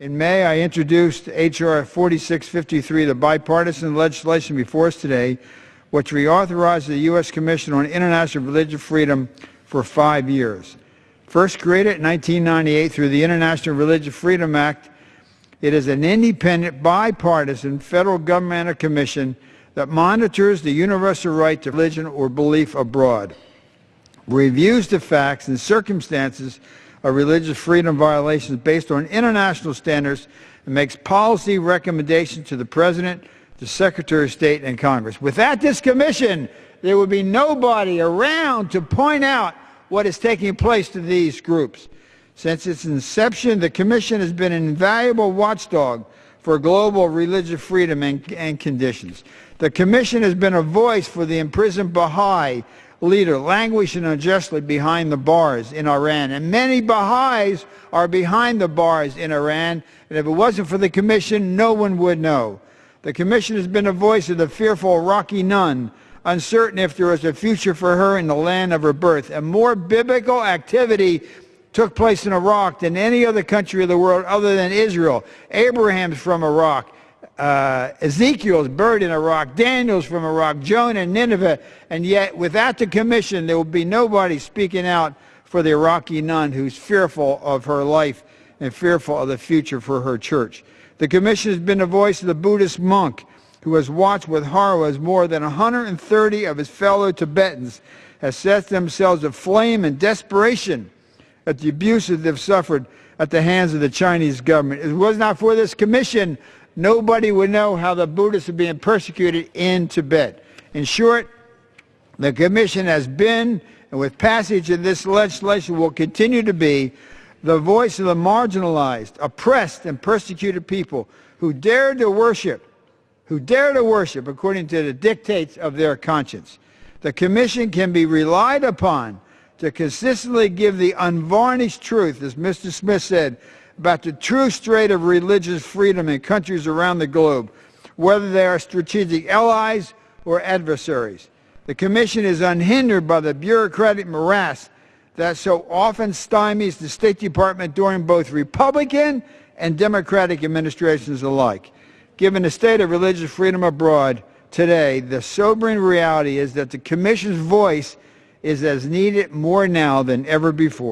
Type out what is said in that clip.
In May, I introduced H.R. 4653, the bipartisan legislation before us today, which reauthorizes the U.S. Commission on International Religious Freedom for 5 years. First created in 1998 through the International Religious Freedom Act, it is an independent, bipartisan federal governmental commission that monitors the universal right to religion or belief abroad, reviews the facts and circumstances of religious freedom violations based on international standards, and makes policy recommendations to the President, the Secretary of State, and Congress. Without this commission, there would be nobody around to point out what is taking place to these groups. Since its inception, the Commission has been an invaluable watchdog for global religious freedom and conditions. The Commission has been a voice for the imprisoned Baha'i leader languishing unjustly behind the bars in Iran. And many Baha'is are behind the bars in Iran, and if it wasn't for the Commission, no one would know. The Commission has been a voice of the fearful Iraqi nun, uncertain if there is a future for her in the land of her birth. And more biblical activity took place in Iraq than any other country of the world other than Israel. Abraham's from Iraq. Ezekiel's buried in Iraq, Daniel's from Iraq, Jonah and Nineveh, and yet without the Commission there will be nobody speaking out for the Iraqi nun who's fearful of her life and fearful of the future for her church. The Commission has been the voice of the Buddhist monk who has watched with horror as more than 130 of his fellow Tibetans have set themselves aflame in desperation at the abuses they've suffered at the hands of the Chinese government. If it was not for this Commission, nobody would know how the Buddhists are being persecuted in Tibet. In short, the Commission has been, and with passage of this legislation will continue to be, the voice of the marginalized, oppressed, and persecuted people who dare to worship according to the dictates of their conscience. The Commission can be relied upon to consistently give the unvarnished truth, as Mr. Smith said, about the true state of religious freedom in countries around the globe, whether they are strategic allies or adversaries. The Commission is unhindered by the bureaucratic morass that so often stymies the State Department during both Republican and Democratic administrations alike. Given the state of religious freedom abroad today, the sobering reality is that the Commission's voice is as needed more now than ever before.